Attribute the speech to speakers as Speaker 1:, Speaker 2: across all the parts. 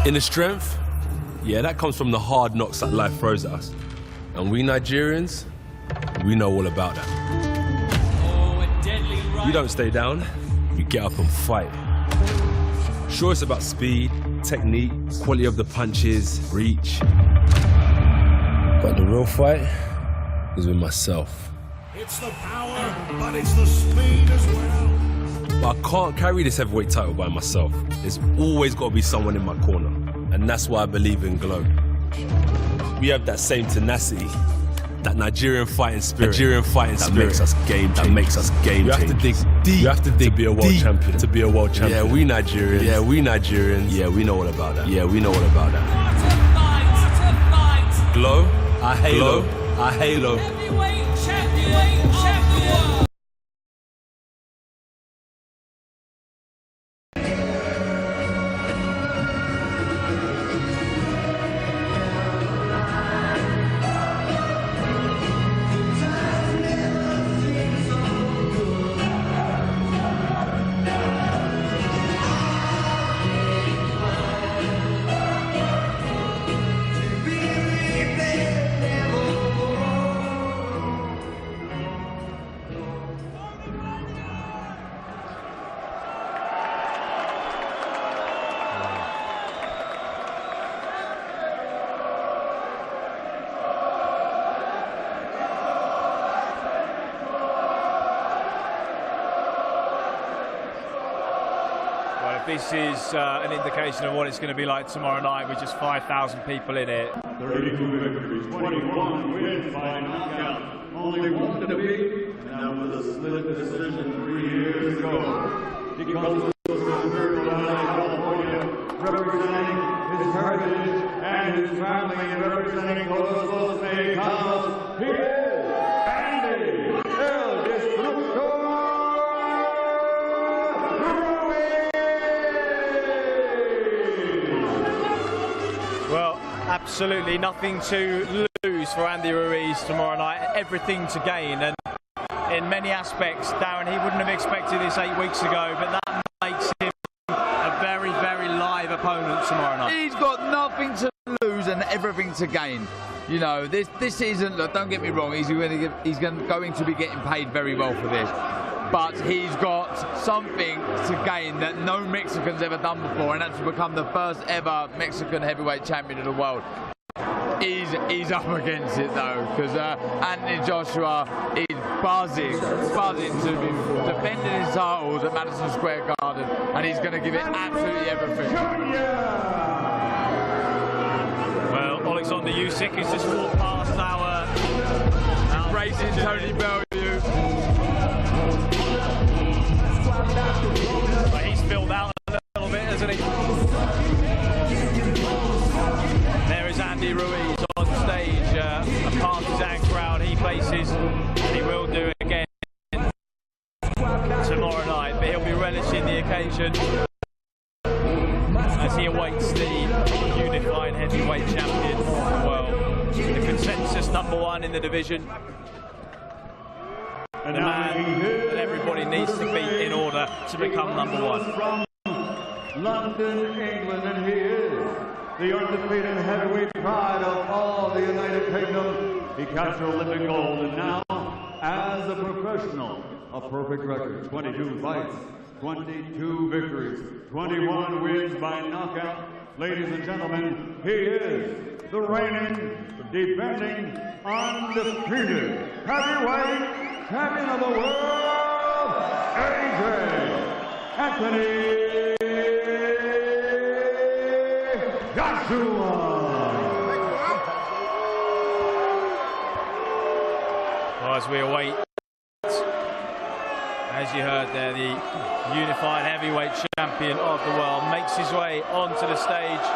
Speaker 1: Inner strength, yeah, that comes from the hard knocks that life throws at us. And we Nigerians, we know all about that. We don't stay down, we get up and fight. Sure, it's about speed, technique, quality of the punches, reach. But the real fight is with myself.
Speaker 2: It's the power, but it's the speed as well.
Speaker 1: But I can't carry this heavyweight title by myself. There's always got to be someone in my corner. And that's why I believe in Glow. We have that same tenacity, that Nigerian fighting spirit, that makes us game changers. You have to dig deep. You have to dig to be a world champion. To be a world champion. Yeah, we Nigerians. Yeah, we Nigerians. Yeah, we know all about that. Yeah, we know all about that.
Speaker 3: What a fight!
Speaker 1: Glow, I halo, I halo.
Speaker 3: Heavyweight champion of the world.
Speaker 4: This is an indication of what it's going to be like tomorrow night with just 5,000 people in it.
Speaker 5: 32 victories, 21 wins by knockout. Only one to defeat, and that was a split decision 3 years ago. He comes from Imperial Valley, California, representing his heritage and his family, and representing Los Mexicanos. He is Andy El Destructor.
Speaker 4: Well, absolutely nothing to lose for Andy Ruiz tomorrow night, everything to gain. And in many aspects, Darren, he wouldn't have expected this 8 weeks ago, but that makes him a very, very live opponent tomorrow night.
Speaker 6: He's got nothing to lose and everything to gain. You know, this isn't, look, don't get me wrong, he's going to be getting paid very well for this. But he's got something to gain that no Mexican's ever done before, and that's to become the first ever Mexican heavyweight champion of the world. He's up against it though, because Anthony Joshua is buzzing to be defending his titles at Madison Square Garden, and he's going to give it absolutely everything.
Speaker 4: Well, Alexander Usyk has just walked past our
Speaker 6: Racing Tony Bellew.
Speaker 4: But he's filled out a little bit, hasn't he? There is Andy Ruiz on stage, a partisan crowd he faces, and he will do it again tomorrow night, but he'll be relishing the occasion as he awaits the unified heavyweight champion of the world, the consensus #1 in the division. The man that everybody needs to beat in order to become #1.
Speaker 5: From London, England, and he is the undefeated heavyweight pride of all the United Kingdom. He captured Olympic gold, and now, as a professional, a perfect record: 22 fights, 22 victories, 21 wins by knockout. Ladies and gentlemen, he is the reigning, defending, undefeated heavyweight champion of the world, Anthony Joshua.
Speaker 4: Well, as we await, as you heard there, the unified heavyweight champion of the world makes his way onto the stage.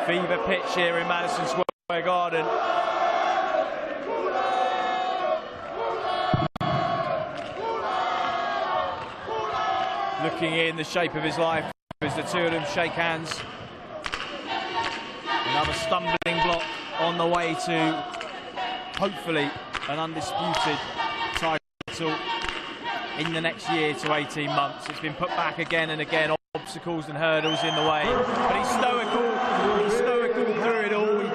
Speaker 4: Fever pitch here in Madison Square Garden. Looking in the shape of his life as the two of them shake hands. Another stumbling block on the way to hopefully an undisputed title in the next year to 18 months. It's been put back again and again, obstacles and hurdles in the way, but he's stoical,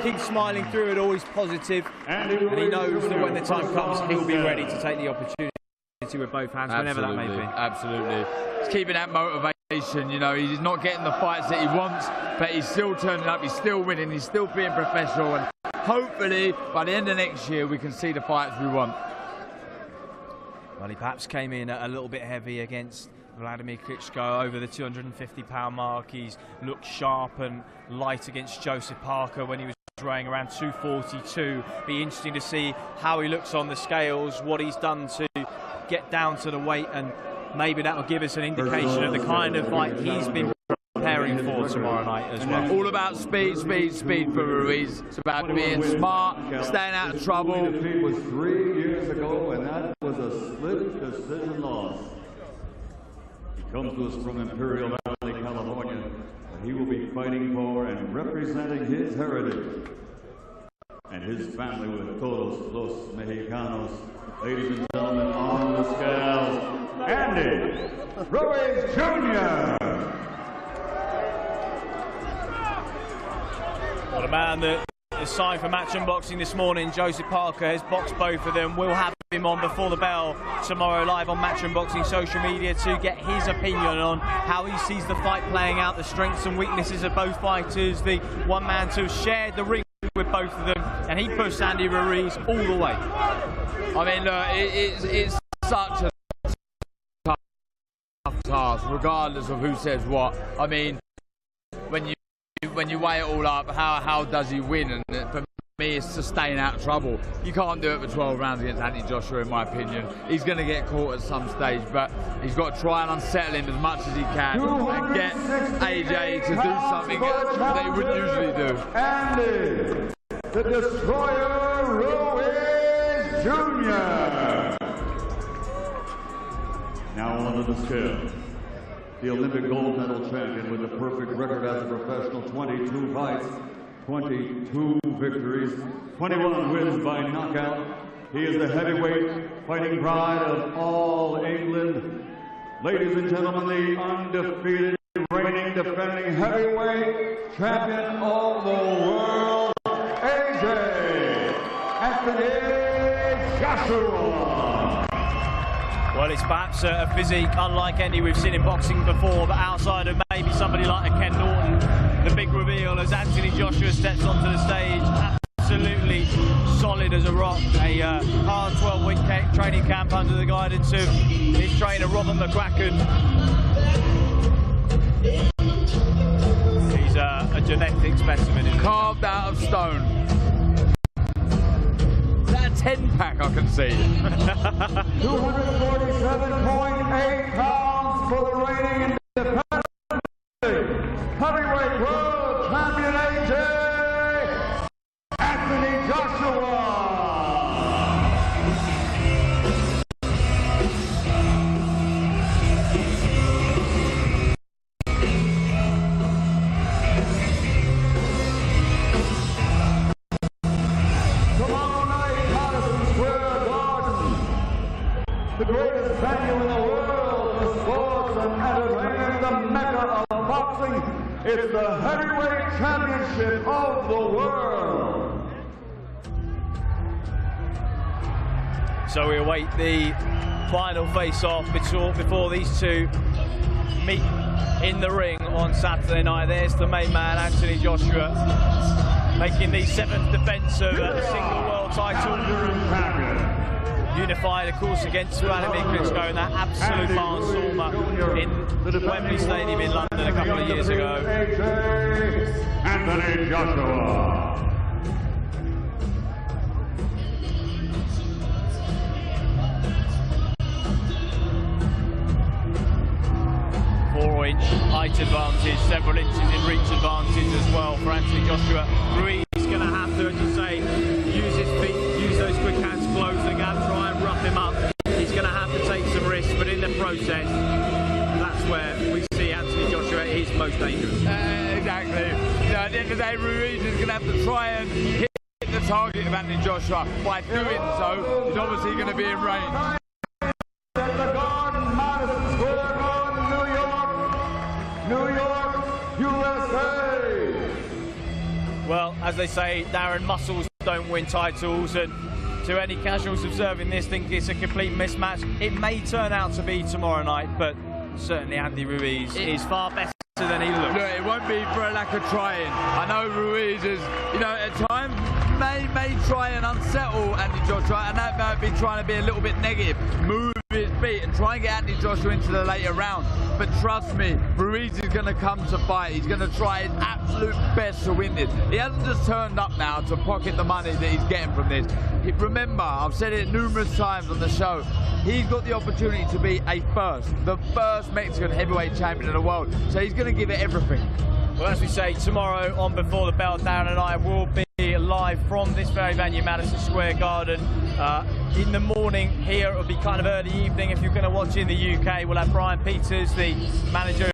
Speaker 4: keeps smiling through it, always positive, and he knows that when the time comes, he'll be ready to take the opportunity with both hands, whenever that may be.
Speaker 6: Absolutely. He's keeping that motivation, you know, he's not getting the fights that he wants, but he's still turning up, he's still winning, he's still being professional, and hopefully by the end of next year we can see the fights we want.
Speaker 4: Well, he perhaps came in a little bit heavy against Vladimir Klitschko over the 250-pound mark. He's looked sharp and light against Joseph Parker when he was weighing around 242. Be interesting to see how he looks on the scales, what he's done to get down to the weight, and maybe that will give us an indication of the kind of fight he's been preparing for tomorrow night as well.
Speaker 6: All about speed, speed, speed for Ruiz. It's about being smart, staying out of trouble.
Speaker 5: The defeat was 3 years ago, and that was a split decision loss. He comes to us from Imperial Valley, California, and he will be fighting for and representing his heritage and his family with todos los mexicanos. Ladies and gentlemen, on the scales, Andy RUIZ Jr.
Speaker 4: Well, the man that is signed for match unboxing this morning, Joseph Parker, has boxed both of them. We'll have him on before the bell tomorrow live on Match Unboxing social media to get his opinion on how he sees the fight playing out, the strengths and weaknesses of both fighters, the one man to have shared the ring with both of them, and he pushed Andy Ruiz all the way.
Speaker 6: I mean, look, it's such a tough task, regardless of who says what. I mean, when you weigh it all up, how does he win? And for me, it's to staying out of trouble. You can't do it for 12 rounds against Anthony Joshua, in my opinion. He's going to get caught at some stage, but he's got to try and unsettle him as much as he can and get AJ to do something that he wouldn't usually do.
Speaker 5: Andy, the Destroyer RUIZ Jr. Now onto the scale. The Olympic gold medal champion with a perfect record as a professional, 22 fights, 22 victories, 21 wins by knockout. He is the heavyweight fighting pride of all England. Ladies and gentlemen, the undefeated, reigning, defending heavyweight champion of the world, Anthony Joshua.
Speaker 4: Well, it's perhaps a physique unlike any we've seen in boxing before, but outside of maybe somebody like a Ken Norton, the big reveal as Anthony Joshua steps onto the stage, absolutely solid as a rock. A hard 12-week training camp under the guidance of his trainer, Robert McCracken. He's a genetic specimen.
Speaker 6: Carved out of stone. 10-pack I can see.
Speaker 5: 247.8 pounds for the reigning independent heavyweight world champion AJ Anthony Joshua. The greatest venue in the world for sports and entertainment, the mecca of boxing. It's the heavyweight championship of the world.
Speaker 4: So we await the final face-off before these two meet in the ring on Saturday night. There's the main man, Anthony Joshua, making the 7th defense of a single world title. Unified, of course, against Vladimir Klitschko in that absolute barnstormer in Wembley Stadium in London a couple of years ago.
Speaker 5: Anthony Joshua.
Speaker 4: 4-inch height advantage, several inches in reach advantage as well for Anthony Joshua. Ruiz is going to have to, as you say, use his feet, use those quick hands, close the gap, try and rough him up. He's going to have to take some risks, but in the process, that's where we see Anthony Joshua at his most dangerous.
Speaker 6: Exactly. You know, at the end of the day, Ruiz is going to have to try and hit the target of Anthony Joshua. By doing so, he's obviously going to be in range.
Speaker 5: New York, USA.
Speaker 4: Well, as they say, Darren, muscles don't win titles, and to any casuals observing this, think it's a complete mismatch. It may turn out to be tomorrow night, but certainly Andy Ruiz is far better than he looks.
Speaker 6: Look, it won't be for a lack of trying. I know Ruiz is, you know, at times may try and unsettle Andy Joshua, and that might be trying to be a little bit negative. Move his feet and try and get Andy Joshua into the later round. But trust me, Ruiz is going to come to fight. He's going to try his absolute best to win this. He hasn't just turned up now to pocket the money that he's getting from this. Remember, I've said it numerous times on the show, he's got the opportunity to be the first Mexican heavyweight champion in the world. So he's going to give it everything.
Speaker 4: Well, as we say, tomorrow on Before the Bell, Darren and I will be live from this very venue, Madison Square Garden. In the morning here, it'll be kind of early evening if you're going to watch in the UK. We'll have Brian Peters, the manager